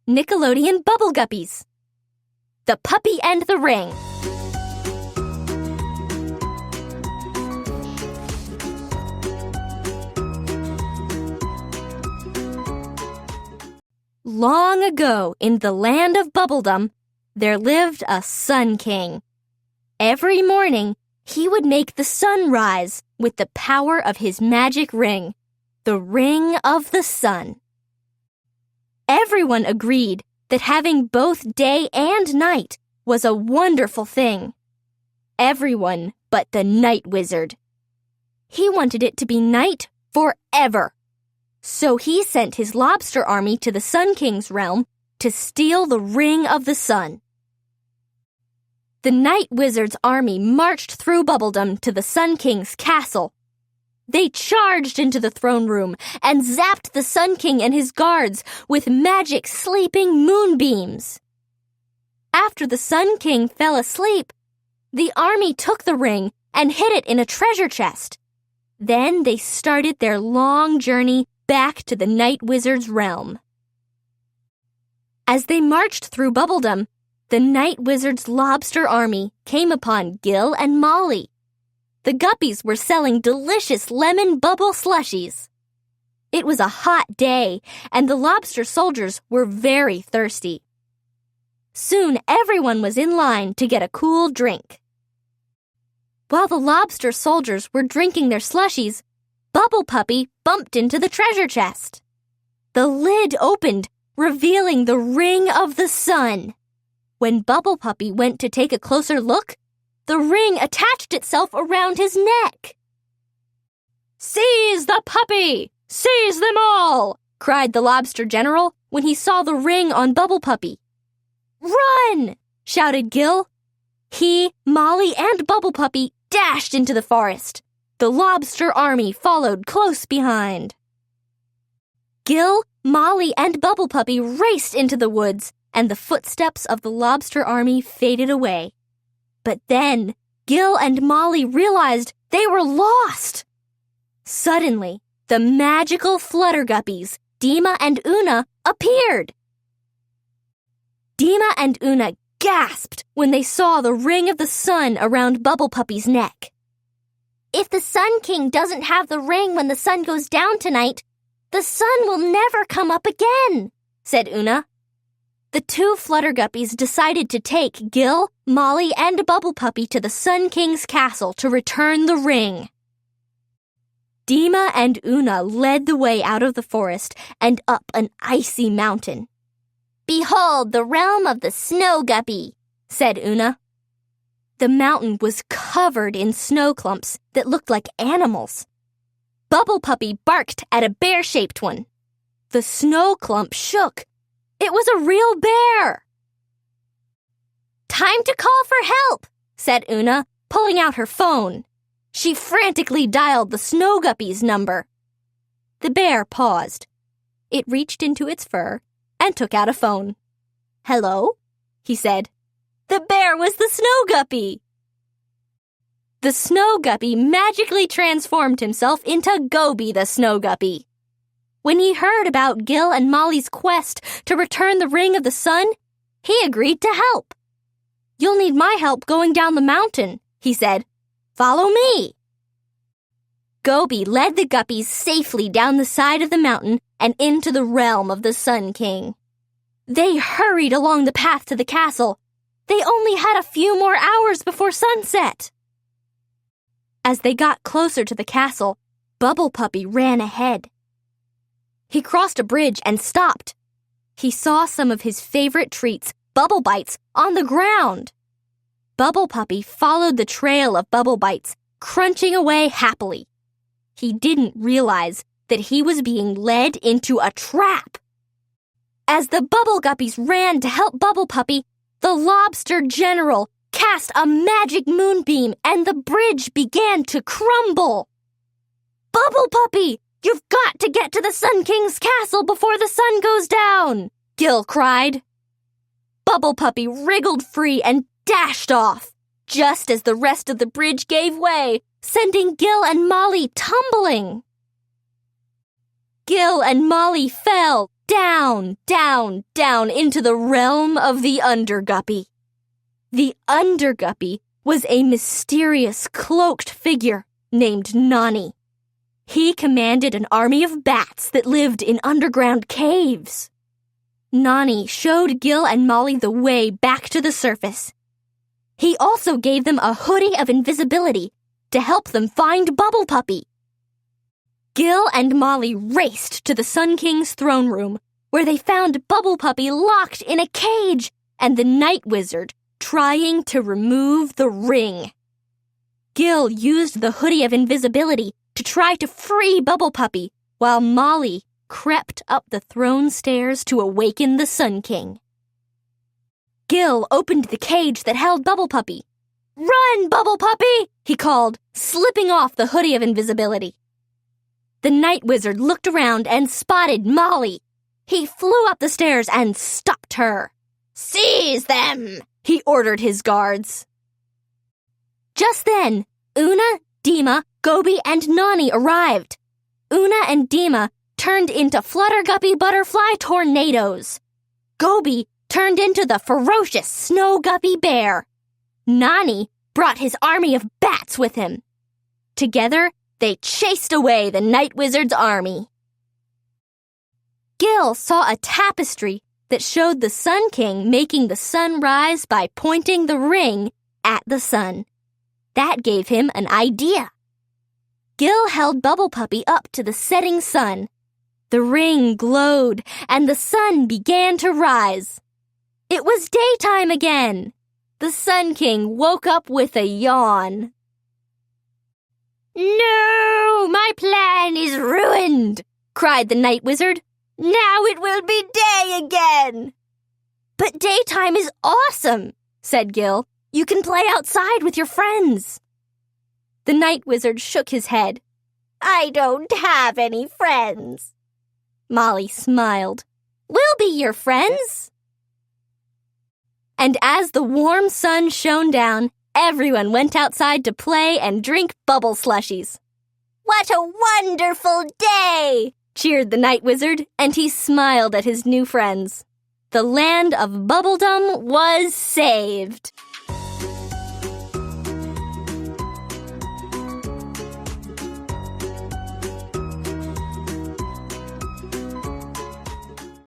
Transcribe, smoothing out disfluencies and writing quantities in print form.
Nickelodeon Bubble Guppies. The Puppy and the Ring. Long ago, in the land of Bubbledom, there lived a Sun King. Every morning, he would make the sun rise with the power of his magic ring, the Ring of the Sun. Everyone agreed that having both day and night was a wonderful thing. Everyone but the Night Wizard. He wanted it to be night forever. So he sent his lobster army to the Sun King's realm to steal the Ring of the Sun. The Night Wizard's army marched through Bubbledom to the Sun King's castle. They charged into the throne room and zapped the Sun King and his guards with magic sleeping moonbeams. After the Sun King fell asleep, the army took the ring and hid it in a treasure chest. Then they started their long journey back to the Night Wizard's realm. As they marched through Bubbledom, the Night Wizard's lobster army came upon Gil and Molly. The Guppies were selling delicious lemon bubble slushies. It was a hot day, and the lobster soldiers were very thirsty. Soon everyone was in line to get a cool drink. While the lobster soldiers were drinking their slushies, Bubble Puppy bumped into the treasure chest. The lid opened, revealing the Ring of the Sun. When Bubble Puppy went to take a closer look, the ring attached itself around his neck. "Seize the puppy! Seize them all!" cried the lobster general when he saw the ring on Bubble Puppy. "Run!" shouted Gil. He, Molly, and Bubble Puppy dashed into the forest. The lobster army followed close behind. Gil, Molly, and Bubble Puppy raced into the woods, and the footsteps of the lobster army faded away. But then, Gil and Molly realized they were lost. Suddenly, the magical Flutter Guppies, Dima and Una, appeared. Dima and Una gasped when they saw the Ring of the Sun around Bubble Puppy's neck. "If the Sun King doesn't have the ring when the sun goes down tonight, the sun will never come up again," said Una. The two Flutter Guppies decided to take Gil, Molly, and Bubble Puppy to the Sun King's castle to return the ring. Dima and Una led the way out of the forest and up an icy mountain. "Behold the realm of the Snow Guppy," said Una. The mountain was covered in snow clumps that looked like animals. Bubble Puppy barked at a bear-shaped one. The snow clump shook. It was a real bear. "Time to call for help," said Una, pulling out her phone. She frantically dialed the Snow Guppy's number. The bear paused. It reached into its fur and took out a phone. "Hello?" he said. The bear was the Snow Guppy. The Snow Guppy magically transformed himself into Goby the Snow Guppy. When he heard about Gil and Molly's quest to return the Ring of the Sun, he agreed to help. "You'll need my help going down the mountain," he said. "Follow me." Goby led the Guppies safely down the side of the mountain and into the realm of the Sun King. They hurried along the path to the castle. They only had a few more hours before sunset. As they got closer to the castle, Bubble Puppy ran ahead. He crossed a bridge and stopped. He saw some of his favorite treats, Bubble Bites, on the ground. Bubble Puppy followed the trail of Bubble Bites, crunching away happily. He didn't realize that he was being led into a trap. As the Bubble Guppies ran to help Bubble Puppy, the lobster general cast a magic moonbeam and the bridge began to crumble. "Bubble Puppy, you've got to get to the Sun King's castle before the sun goes down," Gil cried. Bubble Puppy wriggled free and dashed off, just as the rest of the bridge gave way, sending Gil and Molly tumbling. Gil and Molly fell, down, down, down into the realm of the Under-Guppy. The Under-Guppy was a mysterious cloaked figure named Nani. He commanded an army of bats that lived in underground caves. Nani showed Gil and Molly the way back to the surface. He also gave them a hoodie of invisibility to help them find Bubble Puppy. Gil and Molly raced to the Sun King's throne room, where they found Bubble Puppy locked in a cage and the Night Wizard trying to remove the ring. Gil used the hoodie of invisibility to try to free Bubble Puppy, while Molly crept up the throne stairs to awaken the Sun King. Gil opened the cage that held Bubble Puppy. "Run, Bubble Puppy!" he called, slipping off the hoodie of invisibility. The Night Wizard looked around and spotted Molly. He flew up the stairs and stopped her. "Seize them!" he ordered his guards. Just then, Una, Dima, Gobi, and Nani arrived. Una and Dima turned into Flutterguppy butterfly tornadoes. Gobi turned into the ferocious Snow Guppy bear. Nani brought his army of bats with him. Together, they chased away the Night Wizard's army. Gil saw a tapestry that showed the Sun King making the sun rise by pointing the ring at the sun. That gave him an idea. Gil held Bubble Puppy up to the setting sun. The ring glowed, and the sun began to rise. It was daytime again. The Sun King woke up with a yawn. "No, my plan is ruined," cried the Night Wizard. "Now it will be day again." "But daytime is awesome," said Gil. "You can play outside with your friends." The Night Wizard shook his head. "I don't have any friends." Molly smiled. "We'll be your friends." And as the warm sun shone down, everyone went outside to play and drink bubble slushies. "What a wonderful day!" cheered the Night Wizard, and he smiled at his new friends. The land of Bubbledom was saved.